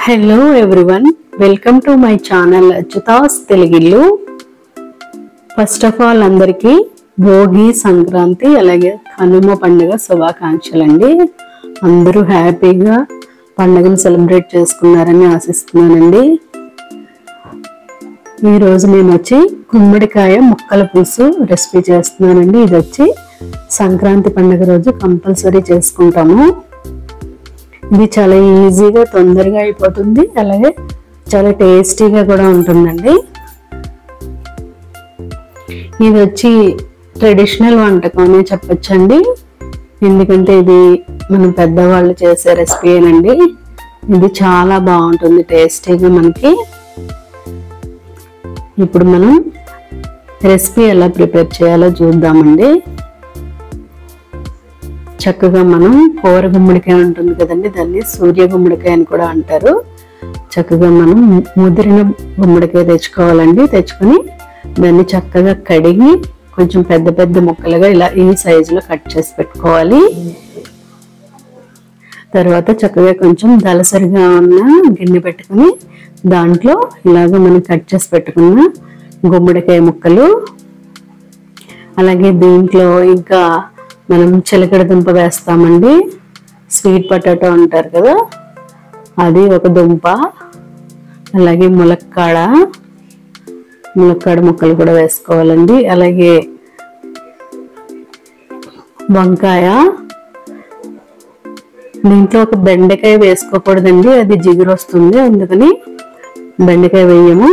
Hello everyone, welcome to my channel Achyuta's Telugillu. First of all అందరికీ భోగి, సంక్రాంతి అలాగే కనుమ పండుగ శుభాకాంక్షలు అండి. అందరూ హ్యాపీగా పండుగను సెలబ్రేట్ చేసుకున్నారని ఆశిస్తున్నానండి. ఈరోజు నేను వచ్చి గుమ్మడికాయ ముక్కల పులుసు రెసిపీ చేస్తున్నానండి. ఇది వచ్చి సంక్రాంతి పండుగ రోజు కంపల్సరీ చేసుకుంటాము. ఇది చాలా ఈజీగా తొందరగా అయిపోతుంది, అలాగే చాలా టేస్టీగా కూడా ఉంటుందండి. ఇది వచ్చి ట్రెడిషనల్ వంటకం అనే చెప్పచ్చండి, ఎందుకంటే ఇది మన పెద్దవాళ్ళు చేసే రెసిపీనండి. ఇది చాలా బాగుంటుంది టేస్టీగా మనకి. ఇప్పుడు మనం రెసిపీ ఎలా ప్రిపేర్ చేయాలో చూద్దామండి. చక్కగా మనం కూర గుమ్మడికాయ ఉంటుంది కదండి, దాన్ని సూర్య గుమ్మడికాయ అని కూడా అంటారు. చక్కగా మనం ముదిరిన గుమ్మడికాయ తెచ్చుకోవాలండి. తెచ్చుకొని దాన్ని చక్కగా కడిగి కొంచెం పెద్ద పెద్ద ముక్కలుగా ఇలా ఈ సైజులో కట్ చేసి పెట్టుకోవాలి. తర్వాత చక్కగా కొంచెం దలసరిగా ఉన్న గిన్నె పెట్టుకుని దాంట్లో ఇలాగ మనం కట్ చేసి పెట్టుకున్న గుమ్మడికాయ ముక్కలు, అలాగే దీంట్లో ఇంకా మనం చిలకడ దుంప వేస్తామండి. స్వీట్ పొటాటో అంటారు కదా, అది ఒక దుంప, అలాగే ములక్కాడ ముక్కలు కూడా వేసుకోవాలండి. అలాగే వంకాయ, దీంట్లో ఒక బెండకాయ వేసుకోకూడదండి, అది జిగురు వస్తుంది, అందుకని బెండకాయ వేయము.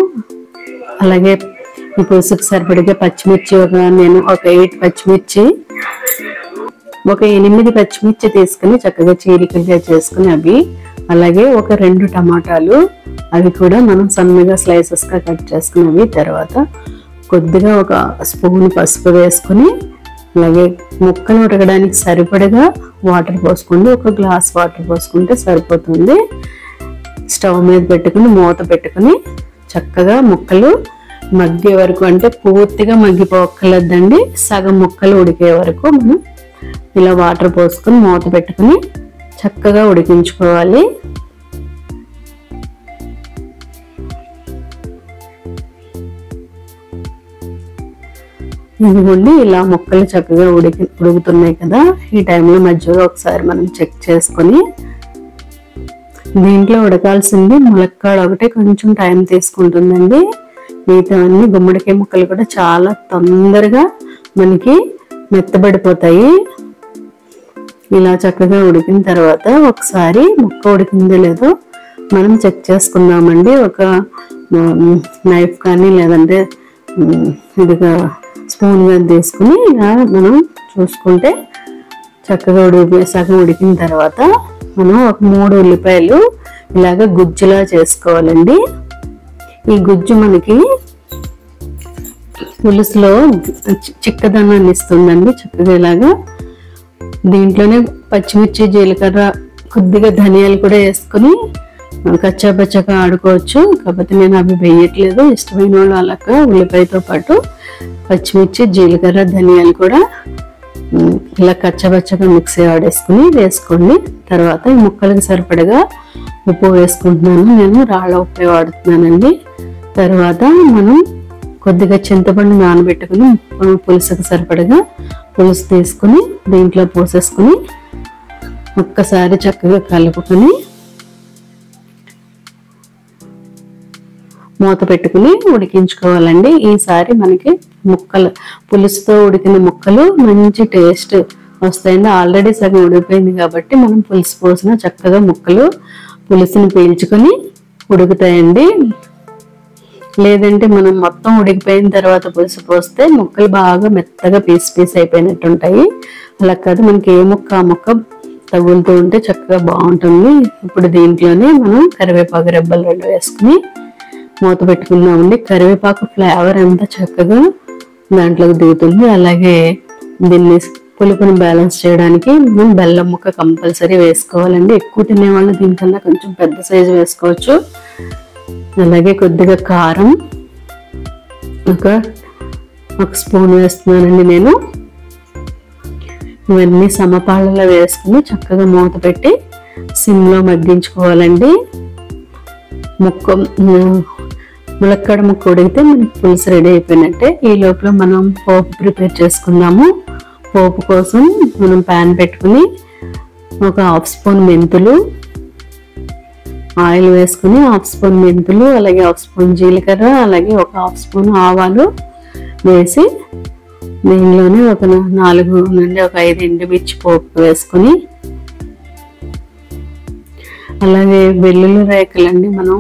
అలాగే ఈ పులుసుకు సరిపడిగా పచ్చిమిర్చి నేను ఒక 8 పచ్చిమిర్చి, ఒక 8 పచ్చిమిర్చి తీసుకుని చక్కగా చీలికలుగా చేసుకుని అవి, అలాగే ఒక 2 టమాటాలు, అవి కూడా మనం సన్నగా స్లైసెస్గా కట్ చేసుకున్నవి. తర్వాత కొద్దిగా ఒక స్పూన్ పసుపు వేసుకుని, అలాగే ముక్కలు ఉడకడానికి సరిపడగా వాటర్ పోసుకోండి. ఒక గ్లాస్ వాటర్ పోసుకుంటే సరిపోతుంది. స్టవ్ మీద పెట్టుకుని మూత పెట్టుకుని చక్కగా ముక్కలు మగ్గే వరకు, అంటే పూర్తిగా మగ్గిపోక్కర్లేదండి, సగం ముక్కలు ఉడికే వరకు మనం ఇలా వాటర్ పోసుకొని మూత పెట్టుకుని చక్కగా ఉడికించుకోవాలి. ఇదిగోండి ఇలా ముక్కలు చక్కగా ఉడుకుతున్నాయి కదా, ఈ టైంలో మధ్యలో ఒకసారి మనం చెక్ చేసుకొని, దీంట్లో ఉడకాల్సింది ములక్కాడ ఒకటి కొంచెం టైం తీసుకుంటుందండి. మిగతా అన్ని గుమ్మడికాయ ముక్కలు కూడా చాలా తొందరగా మనకి మెత్తబడిపోతాయి. ఇలా చక్కగా ఉడికిన తర్వాత ఒకసారి ముక్క ఉడికిందో లేదో మనం చెక్ చేసుకుందామండి. ఒక నైఫ్ కానీ లేదంటే ఇదిగా స్పూన్ కానీ తీసుకుని ఇలా మనం చూసుకుంటే చక్కగా సగం ఉడికిన తర్వాత మనం ఒక 3 ఉల్లిపాయలు ఇలాగ గుజ్జులా చేసుకోవాలండి. ఈ గుజ్జు మనకి పులుసులో చిక్కదనాన్ని ఇస్తుందండి. చక్కగా ఇలాగా దీంట్లోనే పచ్చిమిర్చి, జీలకర్ర, కొద్దిగా ధనియాలు కూడా వేసుకుని కచ్చాపచ్చగా ఆడుకోవచ్చు. కాకపోతే నేను అవి వేయట్లేదు, ఇష్టమైన వాళ్ళు అలాగా ఉల్లిపాయతో పాటు పచ్చిమిర్చి, జీలకర్ర, ధనియాలు కూడా ఇలా కచ్చాపచ్చగా మిక్సీ ఆడేసుకుని వేసుకోండి. తర్వాత ఈ ముక్కలకు సరిపడగా ఉప్పు వేసుకుంటున్నాను, నేను రాళ్ళ ఉప్పు వాడుతున్నానండి. తర్వాత మనం కొద్దిగా చింతపండు నానబెట్టుకుని పులుసుకు సరిపడగా పులుసు తీసుకుని దీంట్లో పోసేసుకుని ఒక్కసారి చక్కగా కలుపుకొని మూత పెట్టుకుని ఉడికించుకోవాలండి. ఈసారి మనకి పులుసుతో ఉడికిన ముక్కలు మంచి టేస్ట్ వస్తాయండి. ఆల్రెడీ సగం ఉడికిపోయింది కాబట్టి మనం పులుసు పోసిన చక్కగా ముక్కలు పులుసుని పీల్చుకొని ఉడుకుతాయండి. లేదంటే మనం మొత్తం ఉడికిపోయిన తర్వాత పులుసు పోస్తే ముక్కలు బాగా మెత్తగా పీస్ అయిపోయినట్టు ఉంటాయి. అలా కాదు, మనకి ఏ ముక్క ఆ ముక్క తగులుతూ ఉంటే చక్కగా బాగుంటుంది. ఇప్పుడు దీంట్లోనే మనం కరివేపాకు రెబ్బలు 2 వేసుకుని మూత పెట్టుకుందామండి. కరివేపాకు ఫ్లేవర్ అంతా చక్కగా దాంట్లోకి దిగుతుంది. అలాగే దీన్ని పులుపుని బ్యాలెన్స్ చేయడానికి మనం బెల్లం ముక్క కంపల్సరీ వేసుకోవాలండి. ఎక్కువ తినేవాళ్ళు దీనికన్నా కొంచెం పెద్ద సైజు వేసుకోవచ్చు. అలాగే కొద్దిగా కారం ఒక స్పూన్ వేస్తున్నానండి నేను. ఇవన్నీ సమపాళ్ళలో వేసుకుని చక్కగా మూత పెట్టి సిమ్లో మగ్గించుకోవాలండి. ములక్కాడ ముక్క ఉడికితే మనకి పులుసు రెడీ అయిపోయినట్టే. ఈ లోపల మనం పోపు ప్రిపేర్ చేసుకుందాము. పోపు కోసం మనం ప్యాన్ పెట్టుకుని ఒక 1/2 స్పూన్ మెంతులు, ఆయిల్ వేసుకుని 1/2 స్పూన్ మెంతులు, అలాగే 1/2 స్పూన్ జీలకర్ర, అలాగే ఒక 1/2 స్పూన్ ఆవాలు వేసి దీనిలోనే ఒక 4 నుండి 5 ఎండుమిర్చి పోపు వేసుకుని, అలాగే వెల్లుల్లి రేకలండి. మనం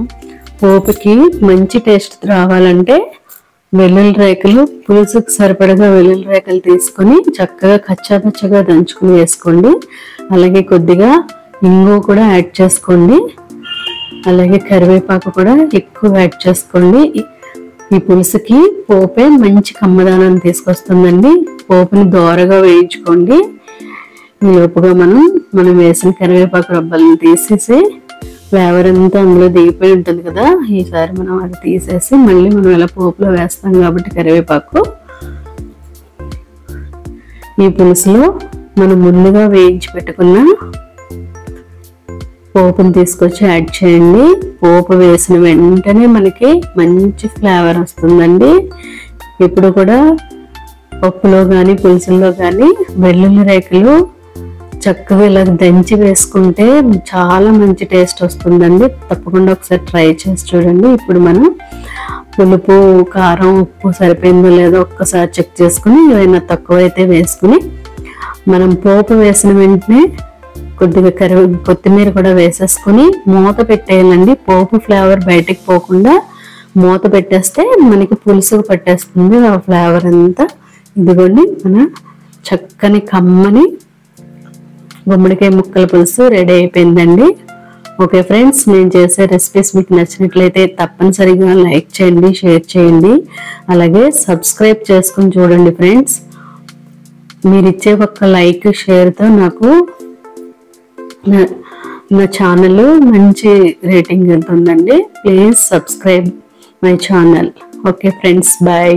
పోపుకి మంచి టేస్ట్ రావాలంటే వెల్లుల్లి రేకలు, పులుసుకు సరిపడగా వెల్లుల్లి రేకలు తీసుకొని చక్కగా కచ్చాపచ్చగా దంచుకుని వేసుకోండి. అలాగే కొద్దిగా ఇంగు కూడా యాడ్ చేసుకోండి. అలాగే కరివేపాకు కూడా ఎక్కువ యాడ్ చేసుకోండి. ఈ పులుసుకి పోపే మంచి కమ్మదానాన్ని తీసుకొస్తుందండి. పోపుని దోరగా వేయించుకోండి. ఈ లోపుగా మనం వేసిన కరివేపాకు రబ్బలను తీసేసి, ఫ్లేవర్ అంతా అందులో దిగిపోయి ఉంటుంది కదా, ఈసారి మనం అది తీసేసి మళ్ళీ మనం ఇలా పోపులో వేస్తాం కాబట్టి కరివేపాకు ఈ పులుసులో మనం ముందుగా వేయించి పెట్టుకున్న పోపుని తీసుకొచ్చి యాడ్ చేయండి. పోపు వేసిన వెంటనే మనకి మంచి ఫ్లేవర్ వస్తుందండి. ఇప్పుడు కూడా పప్పులో కానీ పులుసుల్లో కానీ వెల్లుల్లి రేకలు చక్కగా ఇలా దంచి వేసుకుంటే చాలా మంచి టేస్ట్ వస్తుందండి. తప్పకుండా ఒకసారి ట్రై చేసి చూడండి. ఇప్పుడు మనం పులుపు, కారం, ఉప్పు సరిపోయిందో లేదో ఒక్కసారి చెక్ చేసుకుని ఏదైనా తక్కువైతే వేసుకుని మనం పోపు వేసిన వెంటనే కొద్దిగా కొత్తిమీర కూడా వేసేసుకుని మూత పెట్టేయాలండి. పోపు ఫ్లేవర్ బయటికి పోకుండా మూత పెట్టేస్తే మనకి పులుసుకు పట్టేస్తుంది ఆ ఫ్లేవర్ అంతా. ఇదిగోండి మన చక్కని కమ్మని గుమ్మడికాయ ముక్కల పులుసు రెడీ అయిపోయిందండి. ఓకే ఫ్రెండ్స్, నేను చేసే రెసిపీస్ మీకు నచ్చినట్లయితే తప్పనిసరిగా లైక్ చేయండి, షేర్ చేయండి, అలాగే సబ్స్క్రైబ్ చేసుకుని చూడండి ఫ్రెండ్స్. మీరు ఇచ్చే ఒక్క లైక్, షేర్తో నాకు నా ఛానల్ మంచి రేటింగ్ ఉంటుందండి. Please subscribe my channel. Okay friends, bye.